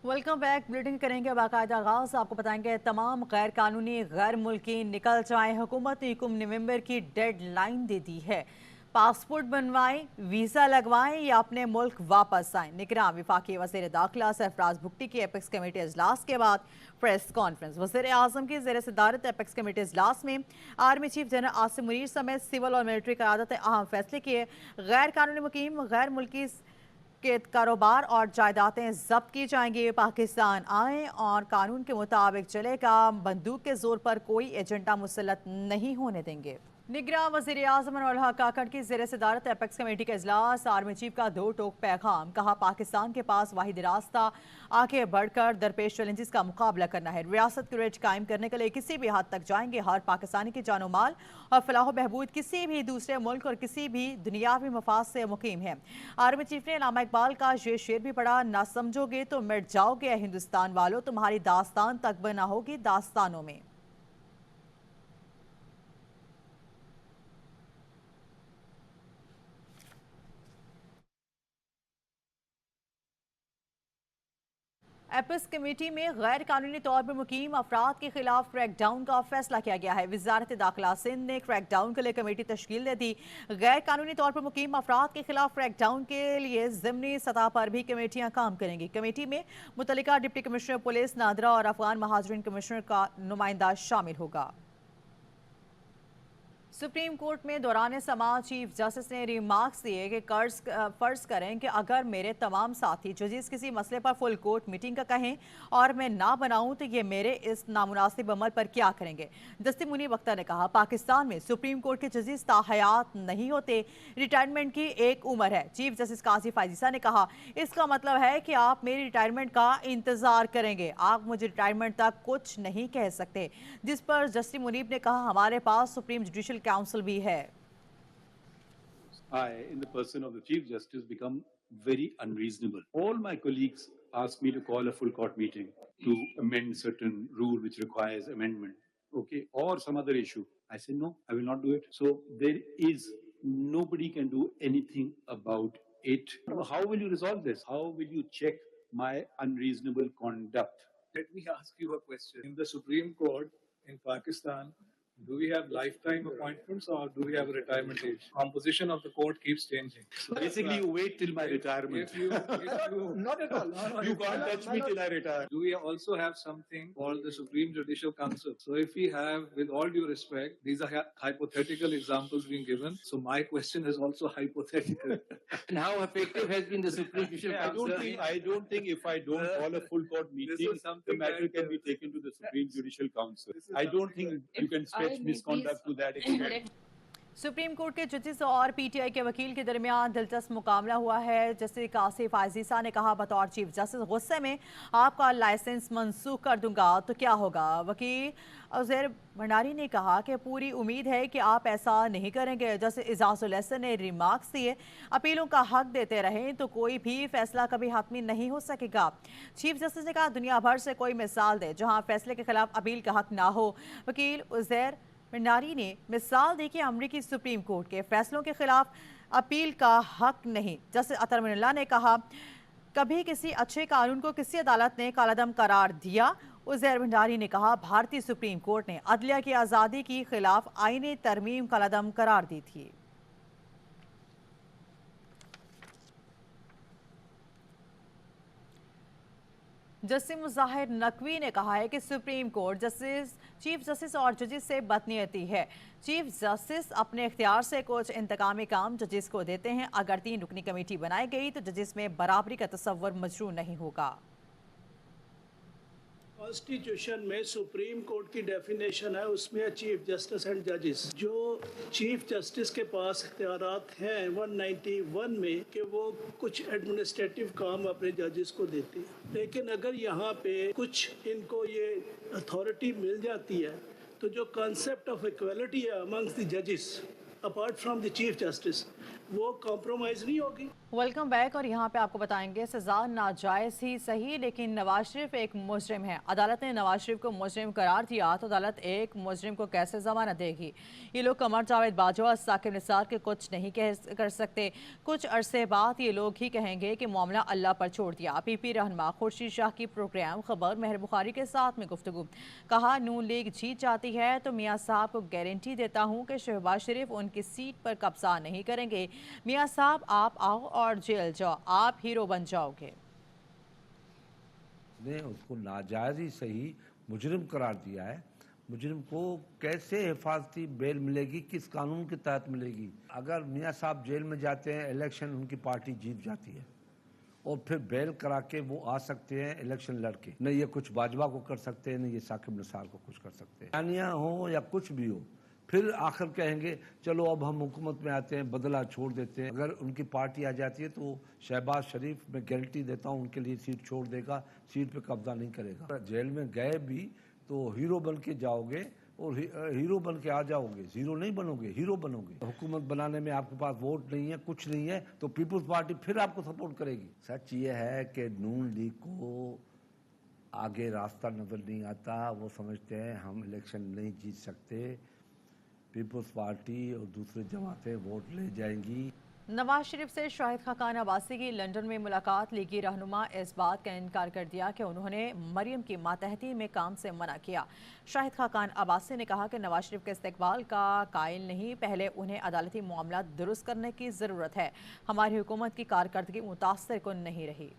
Welcome back. Bulletin करेंगे बाकायदा आगाज। आपको बताएंगे तमाम गैर कानूनी गैर मुल्की निकल जाएं। हुकूमत ने 1 नवंबर की डेड लाइन दे दी है। पासपोर्ट बनवाएं, वीज़ा लगवाएं या अपने मुल्क वापस आएं। निगरान वफाकी वज़ीर दाखिला सरफराज भुट्टी की एपेक्स कमेटी इजलास के बाद प्रेस कॉन्फ्रेंस। वज़ीर आज़म की ज़ेर सदारत एपेक्स कमेटी इजलास में army chief general Asim Munir समेत सिविल और मिलिट्री क़यादत ने अहम फैसले किए। गैर कानूनी मुकीम गैर मुल्की के कारोबार और जायदादें जब्त की जाएंगी। पाकिस्तान आए और कानून के मुताबिक चलेगा। बंदूक के जोर पर कोई एजेंडा मुसल्लत नहीं होने देंगे। निगरान वज़ीर आज़म अनुर हक काकड़ की ज़ेर सदारत एपेक्स कमेटी का इजलास। आर्मी चीफ का दो टोक पैगाम। कहा पाकिस्तान के पास वाहिद रास्ता आगे बढ़कर दरपेश चैलेंजेस का मुकाबला करना है। रियासत की रेज कायम करने के लिए किसी भी हद तक जाएंगे। हर पाकिस्तानी की जानो माल और फलाह बहबूद किसी भी दूसरे मुल्क और किसी भी दुनियावी मफाद से मुकीम है। आर्मी चीफ ने अल्लामा इकबाल का ये शेर भी पढ़ा, ना समझोगे तो मिट जाओगे हिंदुस्तान वालों, तुम्हारी दास्तान तक बना होगी दास्तानों में। एपिस कमेटी में गैर कानूनी तौर पर मुकीम अफराद के खिलाफ क्रैकडाउन का फैसला किया गया है। वजारत दाखिला सिंध ने क्रैकडाउन के लिए कमेटी तश्कील दे दी। गैर कानूनी तौर पर मुकीम अफराद के खिलाफ क्रैकडाउन के लिए ज़िमनी सतह पर भी कमेटियां काम करेंगी। कमेटी में मुतल्लिका डिप्टी कमिश्नर पुलिस नादरा और अफगान महाजरीन कमिश्नर का नुमाइंदा शामिल होगा। सुप्रीम कोर्ट में दौरान समाज चीफ जस्टिस ने रिमार्क्स दिए कि फर्ज करें कि अगर मेरे तमाम साथी जजेस किसी मसले पर फुल कोर्ट मीटिंग का कहें और मैं ना बनाऊं तो ये मेरे इस नामुनासिब अमल पर क्या करेंगे। दस्ती मुनी वक्ता ने कहा पाकिस्तान में सुप्रीम कोर्ट के जजेस ताहयात नहीं होते, रिटायरमेंट की एक उम्र है। चीफ जस्टिस काजी फायजीसा ने कहा इसका मतलब है कि आप मेरी रिटायरमेंट का इंतजार करेंगे, आप मुझे रिटायरमेंट तक कुछ नहीं कह सकते। जिस पर जस्टिस मुनीब ने कहा हमारे पास सुप्रीम जुडिशल काउंसिल भी है। I, in the person of the Chief Justice, become very unreasonable. All my colleagues ask me to call a full court meeting to amend certain rule which requires amendment, okay, or some other issue. I say, no, I will not do it. So there is, nobody can do anything about it. How will you resolve this? How will you check my unreasonable conduct? Let me ask you a question. In the Supreme Court in Pakistan, do we have lifetime appointments or do we have a retirement age? Composition of the court keeps changing. So basically, you wait till my retirement. If you Not at all. No, You can't touch me till I retire. do we also have something called the Supreme Judicial Council? So if we have, with all due respect, these are hypothetical examples being given. So my question is also hypothetical. And how effective has been the Supreme Judicial I Council? don't think if I don't call a full court This meeting, is something the matter that, can be taken to the Supreme Judicial Council. This is I don't something think you can stretch misconduct to that extent. Supreme court के जजेस और PTI के वकील के दरमियान दिलचस्प मुकाबला हुआ है। जस्टिस कासिफ फायजीसा ने कहा बतौर चीफ जस्टिस गुस्से में आपका लाइसेंस मनसूख कर दूंगा तो क्या होगा। वकील उज़ैर भंडारी ने कहा कि पूरी उम्मीद है कि आप ऐसा नहीं करेंगे। जस्टिस इजाजुल हसन ने रिमार्क्स दिए अपीलों का हक देते रहें तो कोई भी फैसला कभी हातमी नहीं हो सकेगा। चीफ जस्टिस ने कहा दुनिया भर से कोई मिसाल दे जहां फैसले के खिलाफ अपील का हक ना हो। वकील उज़ैर भंडारी ने मिसाल दी कि अमरीकी सुप्रीम कोर्ट के फैसलों के खिलाफ अपील का हक नहीं। जस्टिस अतर मिनल्ला ने कहा कभी किसी अच्छे कानून को किसी अदालत ने कालादम करार दिया। उज़ैर भंडारी ने कहा भारतीय सुप्रीम कोर्ट ने अदलिया की आज़ादी के खिलाफ आईनी तरमीम कालादम करार दी थी। जस्टिस मुजाहिर नकवी ने कहा है कि सुप्रीम कोर्ट चीफ जस्टिस और जजेस से बदनीयती है। चीफ जस्टिस अपने इख्तियार से कुछ इंतकामी काम जजेस को देते हैं। अगर 3 रुकनी कमेटी बनाई गई तो जजेस में बराबरी का तसव्वुर मशरू नहीं होगा। कॉन्स्टिट्यूशन में सुप्रीम कोर्ट की डेफिनेशन है, उसमें चीफ जस्टिस एंड जजेस। जो चीफ जस्टिस के पास इख्तियारात हैं 191 में कि वो कुछ एडमिनिस्ट्रेटिव काम अपने जजेस को देते हैं, लेकिन अगर यहाँ पे कुछ इनको ये अथॉरिटी मिल जाती है तो जो कॉन्सेप्ट ऑफ इक्वलिटी है अमंग्स द जजेस apart from the chief justice वो कॉम्प्रोमाइज़ नहीं होगी। Welcome back. और यहाँ पे आपको बताएंगे सजा नाजायज ही सही लेकिन नवाज शरीफ एक मुजरिम है। अदालत ने नवाज शरीफ को मुजरिम करार दिया तो अदालत एक मुजरिम को कैसे जमानत देगी। ये लोग कमर जावेद बाजवा और साकिब निसार के कुछ नहीं कर सकते। कुछ अरसे बाद ये लोग ही कहेंगे कि मामला अल्लाह पर छोड़ दिया। पीपी रहनुमा खुर्शीद शाह की प्रोग्राम खबर मेहर बुखारी के साथ में गुफ्तगू। कहा नून लीग जीत जाती है तो मियाँ साहब को गारंटी देता हूँ कि शहबाज शरीफ उनकी सीट पर कब्जा नहीं करेंगे। मियाँ साहब आप आओ और जेल जाओ, आप हीरो बन जाओगे। ने उसको नाजायज ही सही मुजरिम करार दिया है। मुजरिम को कैसे हिफाजती बेल मिलेगी, किस कानून के तहत मिलेगी। अगर मियाँ साहब जेल में जाते हैं, इलेक्शन उनकी पार्टी जीत जाती है और फिर बेल करा के वो आ सकते हैं इलेक्शन लड़के। न ये कुछ बाजवा को कर सकते हैं, न ये साकिब निसार को कुछ कर सकते हैं। बयानियाँ हो या कुछ भी हो, फिर आखिर कहेंगे चलो अब हम हुकूमत में आते हैं, बदला छोड़ देते हैं। अगर उनकी पार्टी आ जाती है तो शहबाज शरीफ मैं गारंटी देता हूँ उनके लिए सीट छोड़ देगा, सीट पे कब्जा नहीं करेगा। जेल में गए भी तो हीरो बन के जाओगे और हीरो बन के आ जाओगे, जीरो नहीं बनोगे, हीरो बनोगे। हुकूमत बनाने में आपके पास वोट नहीं है, कुछ नहीं है, तो पीपुल्स पार्टी फिर आपको सपोर्ट करेगी। सच ये है कि नून लीग को आगे रास्ता नजर नहीं आता। वो समझते हैं हम इलेक्शन नहीं जीत सकते, पीपल्स पार्टी और दूसरे जमातें वोट ले जाएंगी। नवाज शरीफ से शाहिद खाकान अब्बासी की लंदन में मुलाकात। लीगी रहनुमा इस बात का इनकार कर दिया कि उन्होंने मरियम की मातहती में काम से मना किया। शाहिद खाकान अब्बासी ने कहा कि नवाज शरीफ के इस्तेकबाल का कायल नहीं, पहले उन्हें अदालती मामला दुरुस्त करने की ज़रूरत है। हमारी हुकूमत की कारकर्दगी मुतासर कुन नहीं रही।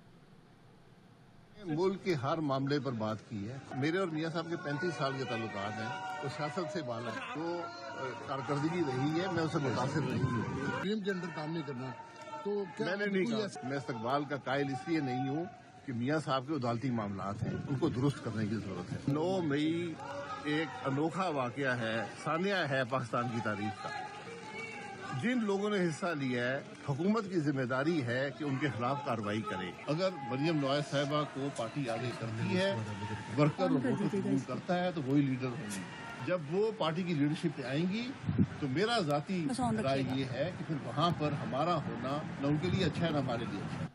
मुल्क के हर मामले पर बात की है। मेरे और मियाँ साहब के 35 साल के ताल्लुकात हैं, तो सियासत से बाला तो कारकर्दगी रही है, मैं उसे मुतासिर नहीं हूँ। टीम के अंदर काम नहीं करना तो क्या मैंने नहीं कहा। मैं इस्तकबाल का कायल इसलिए नहीं हूँ कि मियाँ साहब के अदालती मामलात हैं, उनको दुरुस्त करने की जरूरत है। 9 मई एक अनोखा वाकया है, सानिया है पाकिस्तान की तारीख का। जिन लोगों ने हिस्सा लिया है, हुकूमत की जिम्मेदारी है कि उनके खिलाफ कार्रवाई करे। अगर मरियम नवाज साहिबा को पार्टी आगे करती है, वर्कर और वोटर कबूल करता है, तो वही लीडर होंगी। जब वो पार्टी की लीडरशिप पे आएंगी तो मेरा जाती राय ये है कि फिर वहाँ पर हमारा होना न उनके लिए अच्छा है न हमारे लिए अच्छा है।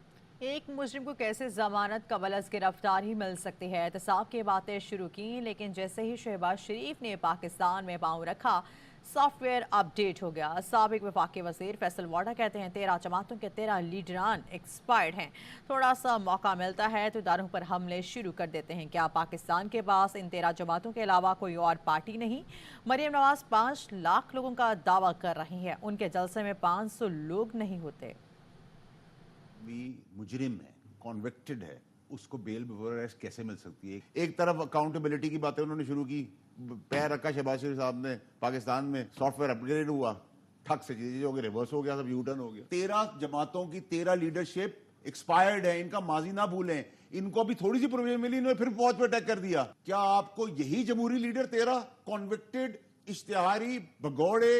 एक मुजरिम को कैसे जमानत कबल अज़ गिरफ्तार ही मिल सकती है। एहतसाब की बातें शुरू की लेकिन जैसे ही शहबाज शरीफ ने पाकिस्तान में पाँव रखा सॉफ्टवेयर अपडेट हो गया। साबिक वफाकी वज़ीर फैसल वाडा कहते हैं 13 जमातों के 13 लीडरान एक्सपायर्ड हैं। थोड़ा सा मौका मिलता है तो इदारों पर हमले शुरू कर देते हैं। क्या पाकिस्तान के पास इन 13 जमातों के अलावा कोई और पार्टी नहीं? मरियम नवाज 5 लाख लोगों का दावा कर रही है, उनके जलसे में 500 लोग नहीं होते। भी मुजरिम है, कॉन्विक्टेड है, उसको बेल बिफोर अरेस्ट कैसे मिल सकती है? एक तरफ अकाउंटेबिलिटी की बातें उन्होंने शुरू की, पैर रखा शहबाज शरीफ साहब ने, पाकिस्तान में सॉफ्टवेयर अपग्रेड हुआ, ठग से चीजें हो गई, रिवर्स हो गया, सब यू टर्न हो गया। 13 जमातों की 13 लीडरशिप एक्सपायर्ड है, इनका माजी ना भूलें। इनको अभी थोड़ी सी प्रोविजन मिली, इन्होंने फिर फौज पे अटैक कर दिया। क्या आपको यही जमहूरी लीडर 13 कॉन्विक्टेड इश्तिहारी भगौड़े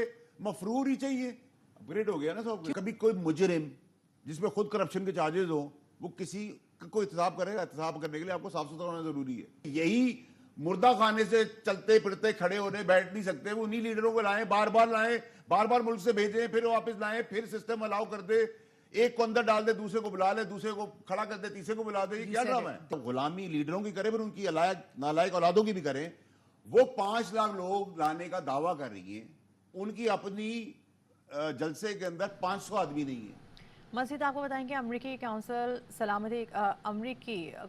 मफरूर ही चाहिए? अपग्रेड हो गया ना सब। कभी कोई मुजरिम जिसमें खुद करप्शन के चार्जेस हो वो किसी को एहतसाब करेगा? एहतसाब करने के लिए आपको साफ सुथरा होना जरूरी है। यही मुर्दा खाने से चलते फिरते खड़े होने बैठ नहीं सकते, वो उन्हीं लीडरों को लाएं, बार बार मुल्क से भेजें, फिर वापस लाएं, फिर सिस्टम अलाउ कर दे, एक को अंदर डाल दे, दूसरे को बुला ले, दूसरे को खड़ा कर दे, तीसरे को बुला दे। ये क्या ड्रामा है? तो गुलामी लीडरों की करे, फिर उनकी नालायक औलादों की भी करें। वो 5 लाख लोग लाने का दावा कर रही है, उनकी अपनी जलसे के अंदर 500 आदमी नहीं है। मज़ीद आपको बताएंगे अमरीकी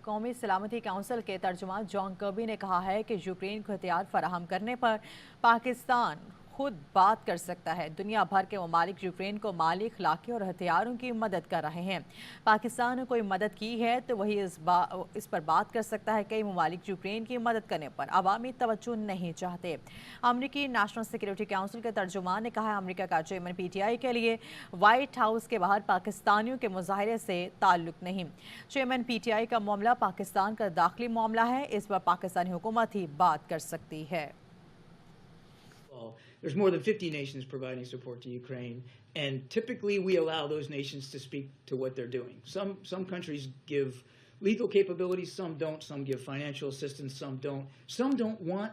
कौमी सलामती काउंसिल के तर्जुमान जॉन कर्बी ने कहा है कि यूक्रेन को हथियार फराहम करने पर पाकिस्तान खुद बात कर सकता है। दुनिया भर के ममालिक यूक्रेन को माली, अखलाकी और हथियारों की मदद कर रहे हैं। पाकिस्तान ने कोई मदद की है तो वही इस पर बात कर सकता है। कई ममालिक यूक्रेन की मदद करने पर अवामी तवज्जो नहीं चाहते। अमरीकी नेशनल सिक्योरिटी काउंसिल के तर्जुमान ने कहा है अमरीका का चेयरमैन PTI के लिए व्हाइट हाउस के बाहर पाकिस्तानियों के मुजाहरे से ताल्लुक नहीं। चेयरमैन PTI का मामला पाकिस्तान का दाखिली मामला है, इस पर पाकिस्तानी हुकूमत ही बात कर सकती है। There's more than 50 nations providing support to Ukraine, and typically we allow those nations to speak to what they're doing. Some countries give lethal capabilities, some don't. Some give financial assistance, some don't. Some don't want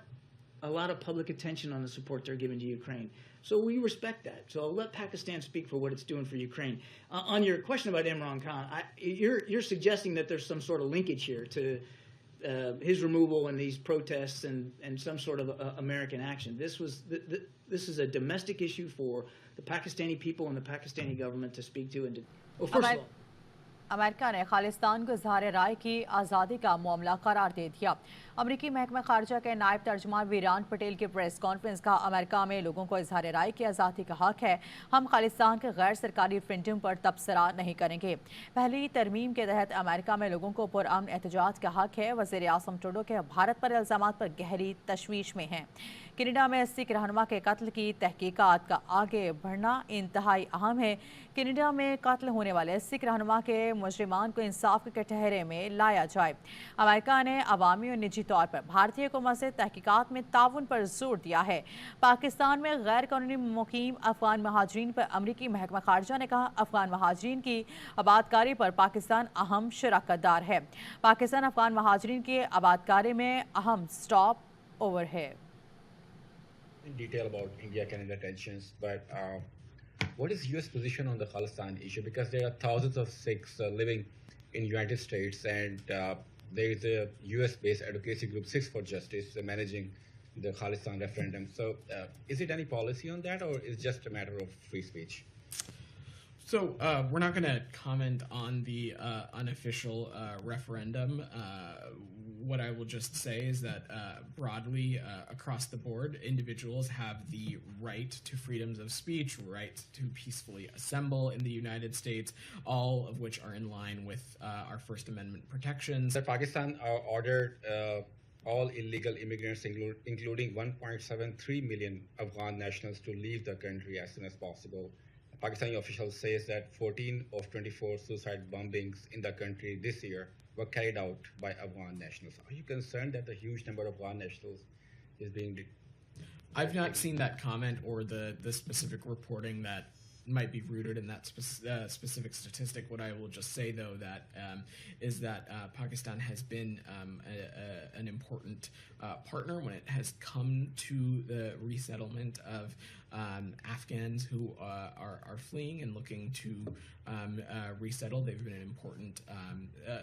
a lot of public attention on the support they're giving to Ukraine. So we respect that. So I'll let Pakistan speak for what it's doing for Ukraine. On your question about Imran Khan, you're suggesting that there's some sort of linkage here to his removal and these protests and some sort of American action. This is a domestic issue for the Pakistani people and the Pakistani government to speak to. And well, first of all, America ने खालिस्तान को इज़हार राय की आज़ादी का मामला करार दे दिया। अमरीकी महकमा खारजा के नायब तर्जुमान वीरान पटेल की प्रेस कॉन्फ्रेंस का अमेरिका में लोगों को इज़हार राय की आज़ादी का हक है। हम खालिस्तान के गैर सरकारी रेफरेंडम पर तबसरा नहीं करेंगे। पहली तरमीम के तहत अमेरिका में लोगों को पुरअमन एहतजाज का हक है। वज़ीर आज़म ट्रूडो के भारत पर इल्ज़ामात पर गहरी तशवीश में हैं। कनाडा में सिख रहनुमा के कत्ल की तहकीकात का आगे बढ़ना इंतहाई अहम है। कनाडा में कत्ल होने वाले सिख रहनुमा के मुजरिमान को इंसाफ के कटहरे में लाया जाए। अमेरिका ने अवामी और निजी तौर पर भारतीय हुकूमत से तहकीकात में ताउन पर जोर दिया है। पाकिस्तान में गैर कानूनी मुकीम अफगान महाजरीन पर अमरीकी महकमा खारजा ने कहा, अफगान महाजरीन की आबादकारी पर पाकिस्तान अहम शराकतदार है। पाकिस्तान अफगान महाजरीन की आबादकारी में अहम स्टॉप ओवर है। In detail about India-Canada tensions, but what is U.S. position on the Khalistan issue? Because there are thousands of Sikhs living in United States, and there is a U.S.-based advocacy group, Sikhs for Justice, managing the Khalistan referendum. So is it any policy on that, or is it just a matter of free speech? So we're not going to comment on the unofficial referendum. What I will just say is that broadly across the board, individuals have the right to freedoms of speech, right to peacefully assemble in the United States, all of which are in line with our First Amendment protections. Pakistan ordered all illegal immigrants, including 1.73 million Afghan nationals, to leave the country as soon as possible. Pakistani officials say that 14 of 24 suicide bombings in the country this year were carried out by Afghan nationals. Are you concerned that the huge number of Afghan nationals is being... I've not seen that comment or the specific reporting that might be rooted in that specific statistic. What I will just say, though, is that Pakistan has been an important partner when it has come to the resettlement of Afghans who are fleeing and looking to resettle. They've been an important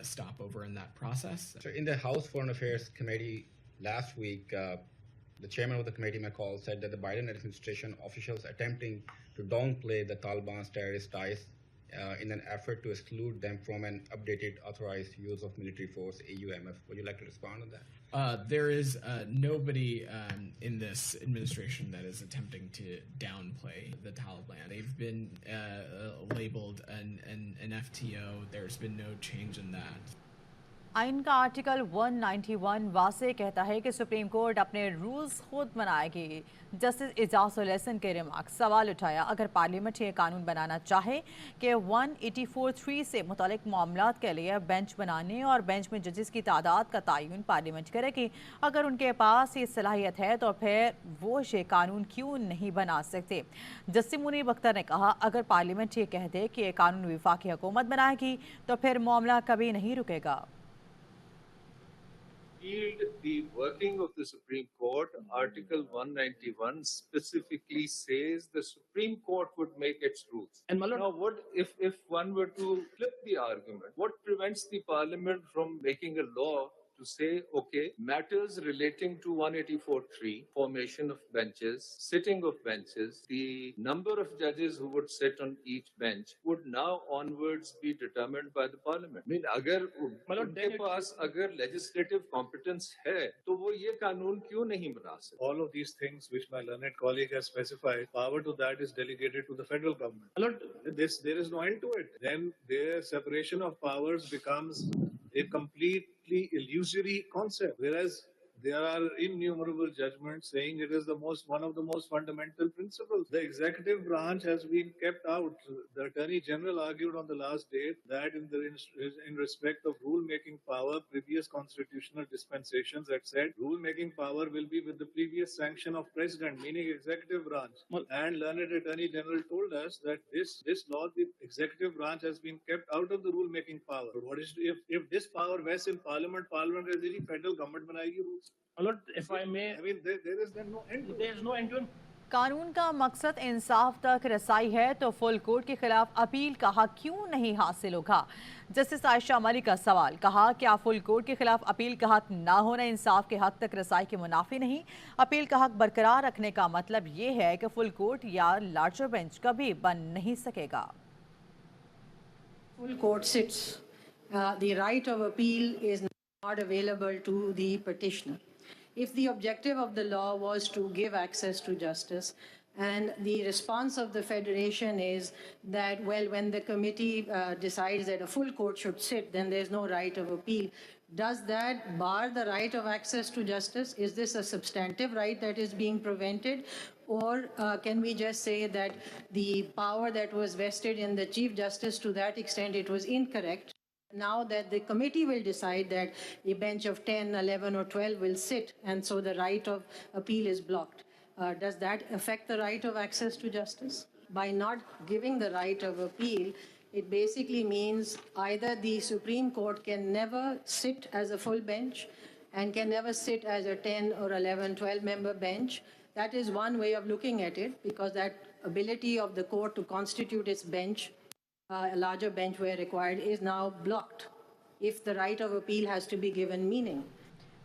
stopover in that process. So in the House Foreign Affairs Committee last week, the chairman of the committee, McCall, said that the Biden administration officials attempting to downplay the Taliban's terrorist ties in an effort to exclude them from an updated authorized use of military force, AUMF. Would you like to respond on that? There is nobody in this administration that is attempting to downplay the Taliban. They've been labeled an FTO. There's been no change in that. आइन का article 191 वासे कहता है कि supreme court अपने rules खुद बनाएगी। Justice Ijazul Hasan के remark सवाल उठाया, अगर पार्लियामेंट ये कानून बनाना चाहे कि 184(3) से मुतालिक मामलात के लिए बेंच बनाने और बेंच में जजेस की तादाद का तयन पार्लियामेंट करेगी, अगर उनके पास ये सलाहियत है तो फिर वो ये कानून क्यों नहीं बना सकते। जस्टिस मुनीर अख्तर ने कहा, अगर पार्लियामेंट ये कह दे कि ये कानून विफाकी हुकूमत बनाएगी तो फिर मामला कभी नहीं रुकेगा। The working of the Supreme Court, Article 191 specifically says the Supreme Court would make its rules. And now, what if one were to flip the argument? What prevents the Parliament from making a law to say, okay, matters relating to 184(3), formation of benches, sitting of benches, the number of judges who would sit on each bench would now onwards be determined by the Parliament. I mean, अगर उनके पास अगर legislative competence है, तो वो ये कानून क्यों नहीं बना सकते? All of these things which my learned colleague has specified, power to that is delegated to the federal government. There is no end to it. Then their separation of powers becomes a completely illusory concept, whereas there are innumerable judgments saying it is one of the most fundamental principles. The executive branch has been kept out. The Attorney General argued on the last date that in respect of rule-making power, previous constitutional dispensations had said rule-making power will be with the previous sanction of President, meaning executive branch. And learned Attorney General told us that this law, the executive branch has been kept out of the rule-making power. But what is if this power vests in Parliament, Parliament is the federal government बनाएगी rules. Lord, if I may, I mean, there is then no end to it. there is no end to it. कानून का मकसद इंसाफ तक रसाई है तो full court के खिलाफ अपील का हक क्यों नहीं हासिल होगा? जस्टिस आयशा मलिक का सवाल। कहा क्या फुल कोर्ट के खिलाफ अपील का हक ना होना इंसाफ के हक तक रसाई के मुनाफी नहीं? अपील का हक बरकरार रखने का मतलब ये है कि फुल कोर्ट या लार्जर बेंच कभी बन नहीं सकेगा। Full court sits. The right of appeal is not available to the petitioner. If the objective of the law was to give access to justice, and the response of the Federation is that, well, when the committee decides that a full court should sit, then there's no right of appeal. Does that bar the right of access to justice? Is this a substantive right that is being prevented? Or can we just say that the power that was vested in the Chief Justice, to that extent, it was incorrect? Now that the committee will decide that a bench of 10, 11 or 12 will sit, and so the right of appeal is blocked. Does that affect the right of access to justice? By not giving the right of appeal, it basically means either the Supreme Court can never sit as a full bench and can never sit as a 10 or 11, 12-member bench. That is one way of looking at it, because that ability of the court to constitute its bench, a larger bench where required, is now blocked if the right of appeal has to be given meaning.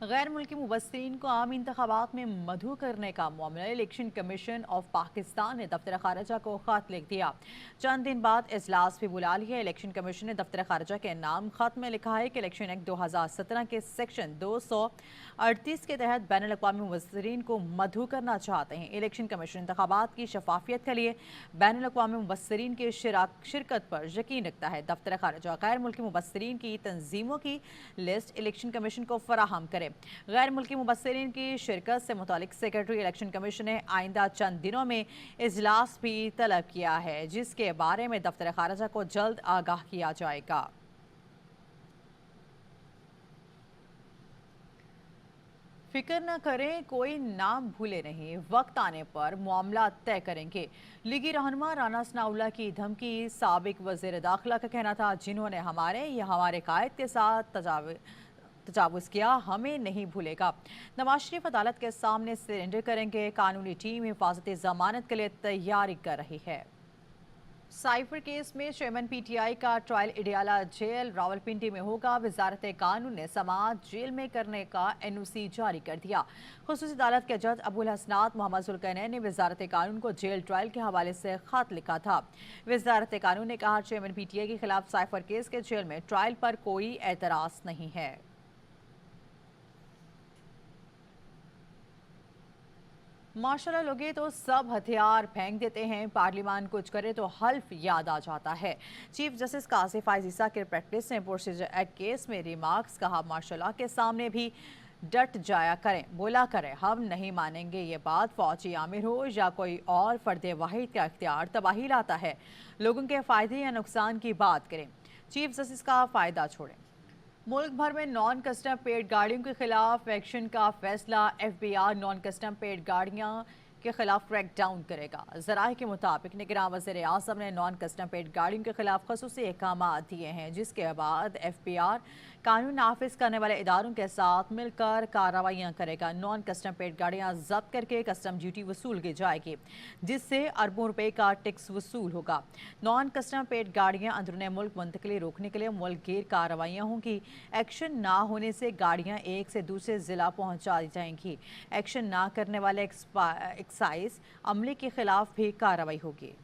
गैर मुल्की मुबस्सिरीन को आम इंतखाबात में मदऊ करने का मामला। Election commission of Pakistan ने दफ्तर खारजा को खत लिख दिया। चंद दिन बाद इजलास भी बुला लिया। इलेक्शन कमीशन ने दफ्तर खारजा के नाम खत में लिखा है कि इलेक्शन एक्ट 2017 के सेक्शन 238 के तहत बैनुल अक़वामी मुबस्सिरीन को मदऊ करना चाहते हैं। इलेक्शन कमीशन इंतखाबात की शफाफियत के लिए बैनुल अक़वामी मुबस्सिरीन की शिरकत पर यकीन रखता है। दफ्तर खारजा गैर मुल्की मुबस्सिरीन की तंजीमों की लिस्ट इलेक्शन कमीशन को फराहम करे। गैर मुल्की मुबस्सिरीन की शिरकत से मुतालिक सेक्रेटरी इलेक्शन कमीशन ने आइंदा चंद दिनों में इजलास भी तलब किया है, जिसके बारे में दफ्तर खारजा को जल्द आगाह किया जाएगा। फिक्र न करें, कोई नाम भूले नहीं, वक्त आने पर मामला तय करेंगे। लीगी रहनुमा राना सनाउल्लाह की धमकी साबिक वज़ीर दाखिला का कहना था, जिन्होंने हमारे या हमारे कायद के साथ तजावुज़ किया हमें नहीं भूलेगा। नवाज शरीफ अदालत के सामने सरेंडर करेंगे। कानूनी टीम हिफाजती जमानत के लिए तैयारी कर रही है। साइफर केस में चेयरमैन पीटीआई का ट्रायल इडियाला जेल रावलपिंडी में होगा। वजारत कानून ने समाअत जेल में करने का एनओसी जारी कर दिया। खुसूसी अदालत के जज अबुल हसनात मोहम्मद जुल्करनैन ने वजारत कानून को जेल ट्रायल के हवाले से खत लिखा था। वजारत कानून ने कहा, चेयरमैन पीटीआई के खिलाफ साइफर केस के जेल में ट्रायल पर कोई एतराज नहीं है। माशाल्लाह लोगे तो सब हथियार फेंक देते हैं, पार्लियामान कुछ करे तो हल्फ याद आ जाता है। चीफ जस्टिस कासिफ आज़ीज़ा के प्रैक्टिस ने प्रोसीजर एक्ट केस में रिमार्क्स कहा, माशाल्लाह के सामने भी डट जाया करें, बोला करें, हम नहीं मानेंगे ये बात। फौजी आमिर हो या कोई और फर्द वाहिद का इख्तियार तबाही लाता है। लोगों के फ़ायदे या नुकसान की बात करें, चीफ जस्टिस का फ़ायदा छोड़ें। मुल्क भर में नॉन कस्टम पेड गाड़ियों के खिलाफ एक्शन का फैसला। एफबीआर नॉन कस्टम पेड गाड़ियां के खिलाफ क्रैक डाउन करेगा। ज़राए के मुताबिक निगरान वज़ीर आज़म ने नॉन कस्टम पेड गाड़ियों के खिलाफ खसूसी अहकामात दिए हैं, जिसके बाद एफबीआर कानून नाफिज करने वाले इदारों के साथ मिलकर कार्रवाइयाँ करेगा। नॉन कस्टम पेड गाड़ियाँ जब्त करके कस्टम ड्यूटी वसूल की जाएगी, जिससे अरबों रुपए का टैक्स वसूल होगा। नॉन कस्टम पेड गाड़ियाँ अंदरून मुल्क मुंतकली रोकने के लिए मुल्क गिर कार्रवाइयाँ होंगी। एक्शन ना होने से गाड़ियाँ एक से दूसरे ज़िला पहुँचा दी जाएंगी। एक्शन ना करने वाले एक्साइज अमले के खिलाफ भी कार्रवाई होगी।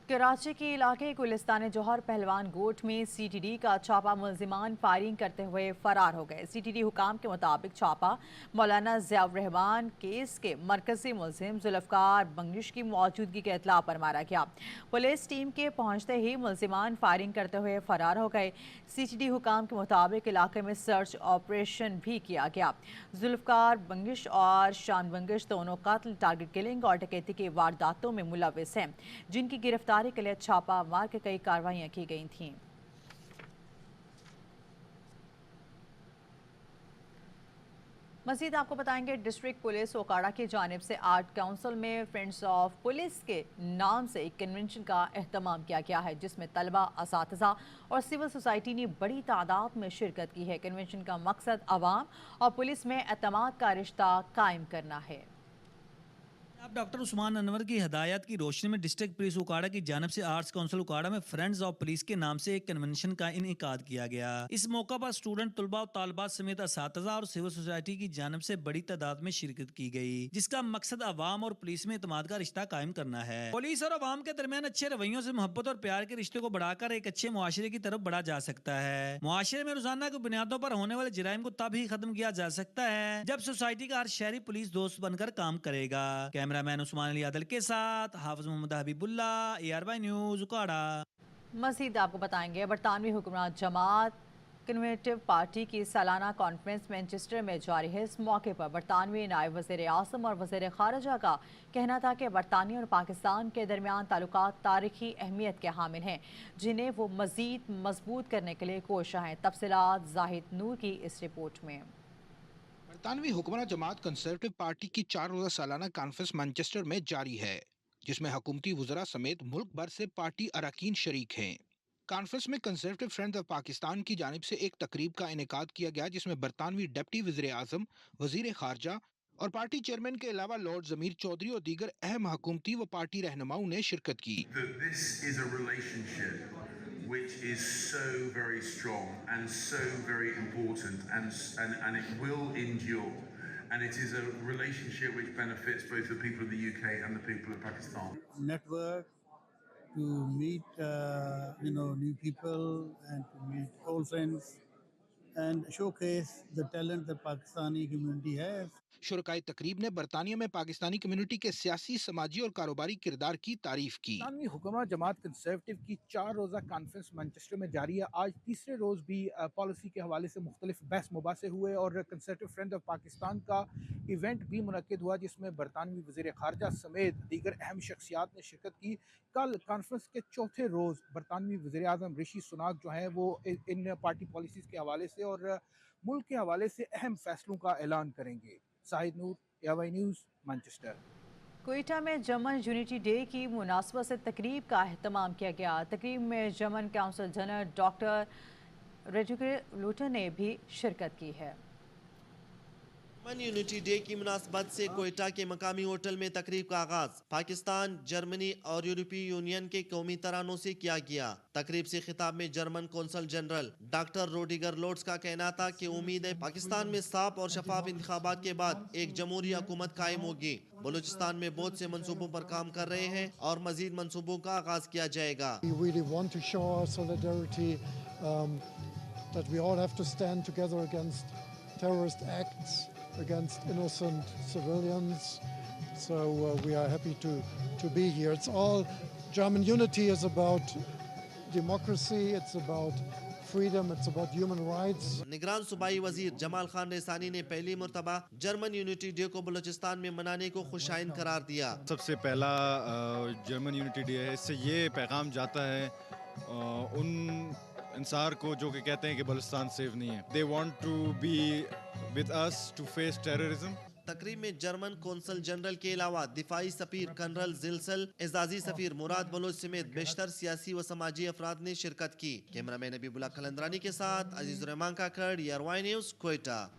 कराची के इलाके गुलिस्तान जौहर पहलवान गोट में सीटीडी का छापा। मुलजिमान फायरिंग करते हुए फरार हो गए। सीटीडी हुकाम के मुताबिक छापा मौलाना ज़ियाउर रहमान केस के मरकजी मुलजिम जुल्फ़कार बंगिश की मौजूदगी के इतला पर मारा गया। पुलिस टीम के पहुंचते ही मुलजिमान फायरिंग करते हुए फरार हो गए। सीटीडी हुकाम के मुताबिक इलाके में सर्च ऑपरेशन भी किया गया। जुल्फ़कार बंगिश और शान बंगिश दोनों कत्ल, टारगेट किलिंग और डकैती की वारदातों में मुलविस हैं, जिनकी गिरफ्तारी के लिए छापा मार के कई कार्रवाइयां की गई थीं। मज़ीद आपको बताएंगे डिस्ट्रिक्ट पुलिस ओकाड़ा की जानिब से आर्ट काउंसिल में फ्रेंड्स ऑफ पुलिस के नाम से एक कन्वेंशन का एहतमाम किया गया है, जिसमें तलबा, असातिज़ा और सिविल सोसाइटी ने बड़ी तादाद में शिरकत की है। कन्वेंशन का मकसद आवाम और पुलिस में एतमाद का रिश्ता कायम करना है। आप डॉक्टर उस्मान अनवर की हदायत की रोशनी में डिस्ट्रिक्ट पुलिस उकाड़ा की जानिब से आर्ट्स काउंसिल उकाड़ा में फ्रेंड्स ऑफ पुलिस के नाम से एक कन्वेंशन का इनेकाद किया गया। इस मौका पर स्टूडेंट, तलबा और तालबात समेत असातिज़ा और सिविल सोसाइटी की जानिब से बड़ी तादाद में शिरकत की गई, जिसका मकसद आवाम और पुलिस में एतमाद का रिश्ता कायम करना है। पुलिस और आवाम के दरमियान अच्छे रवैयों से मोहब्बत और प्यार के रिश्ते को बढ़ाकर एक अच्छे मुआशरे की तरफ बढ़ा जा सकता है। मुआशरे में रोजाना की बुनियादों पर होने वाले जराइम को तब ही खत्म किया जा सकता है जब सोसाइटी का हर शहरी पुलिस दोस्त बनकर काम करेगा। कैमरामैन उस्मान अली आदल के साथ हाफिज मोहम्मद हबीबुल्ला, ARY न्यूज़ उकाड़ा। मज़ीद आपको बताएंगे बरतानवी हुक्मरान जमात कन्जर्वेटिव पार्टी की सालाना कॉन्फ्रेंस मैनचेस्टर में जारी है। इस मौके पर बरतानवी नायब वज़ीर आज़म और वज़ीर ख़ारिजा का कहना था कि बरतानिया और पाकिस्तान के दरमियान ताल्लुकात तारीखी अहमियत के हामिल हैं, जिन्हें वो मज़ीद मजबूत करने के लिए कोशिश हैं। तफसीलात जाहिद नूर की इस रिपोर्ट में। बरतानवी हुक्मरान जमात कंजर्वेटिव पार्टी की 4 रोज़ा सालाना कॉन्फ्रेंस मैनचेस्टर में जारी है, जिसमें हुकूमती वज़रा समेत मुल्क भर से पार्टी अरकान शरीक हैं। कॉन्फ्रेंस में कंजर्वेटिव फ्रेंड्स ऑफ पाकिस्तान की जानिब से एक तकरीब का इनेकाद किया गया, जिसमें बरतानवी डिप्टी वज़ीर आज़म, वज़ीर ख़ारिजा और पार्टी चेयरमैन के अलावा लॉर्ड ज़मीर चौधरी और दीगर अहम हुकूमती व पार्टी रहनुमाओं ने शिरकत की। Which is so very strong and so very important and it will endure, and it is a relationship which benefits both the people of the UK and the people of Pakistan. Network to meet new people and to meet old friends and showcase the talent that Pakistani community has. शुरकाए तकरीब ने बरतानिया में Pakistani community के सियासी, समाजी और कारोबारी किरदार की तारीफ की। बरतानवी हुक्मरान जमात कंजर्वेटिव की 4 रोज़ा कॉन्फ्रेंस मैनचेस्टर में जारी है। आज तीसरे रोज़ भी पॉलिसी के हवाले से मुख्तलिफ बहस मुबासे हुए और कंजर्वेटिव फ्रेंड ऑफ पाकिस्तान का इवेंट भी मुनक्किद हुआ, जिसमें बरतानवी वज़ीर ख़ारिजा समेत दीगर अहम शख्सियात ने शिरकत की। कल कॉन्फ्रेंस के चौथे रोज़ बरतानवी वज़ीर आज़म ऋषि सुनाक जो हैं वो इन पार्टी पॉलिसीज़ के हवाले से और मुल्क के हवाले से अहम फैसलों का ऐलान करेंगे। शाहिद नूर, ARY न्यूज़, मैनचेस्टर। कोयटा में जर्मन यूनिटी डे की मुनासबत से तकरीब का अहतमाम किया गया। तकरीब में German council general doctor Rudiger लूटर ने भी शिरकत की है। जर्मन यूनिटी डे की मुनासबत से कोयटा के मकामी होटल में तकरीब का आगाज पाकिस्तान, जर्मनी और यूरोपीय यूनियन के कौमी तरानों से किया गया। तकरीब से खिताब में German consul general doctor Rudiger Lotz का कहना था कि उम्मीद है पाकिस्तान में साफ और शफाफ इंतखाबात के बाद एक जमहूरी हुकूमत कायम होगी। बलूचिस्तान में बहुत से मंसूबों पर काम कर रहे हैं और मजीद मंसूबों का आगाज किया जाएगा। against innocent civilians. So we are happy to be here. It's all German unity is about democracy, it's about freedom, it's about human rights. निगरान सूबाई वजीर जमाल खान रेसानी ने पहली मर्तबा जर्मन यूनिटी डे को बलूचिस्तान में मनाने को खुशाइन करार दिया। सबसे पहला जर्मन यूनिटी डे है, इससे ये पैगाम जाता है उन इंसार को जो कि कहते हैं कि बलूचिस्तान सेफ नहीं है। They want to be with us to face terrorism. तकरीब में जर्मन कौंसल जनरल के अलावा दिफाई सफीर कर्नल जिलसल, एजाजी सफीर मुराद बलोच समेत बेशतर सियासी व समाजी अफराद ने शिरकत की। कैमरामैन अबीबुल्ला कलंदरानी के साथ अजीज रहमान काकड़, ARY न्यूज़, कोयटा।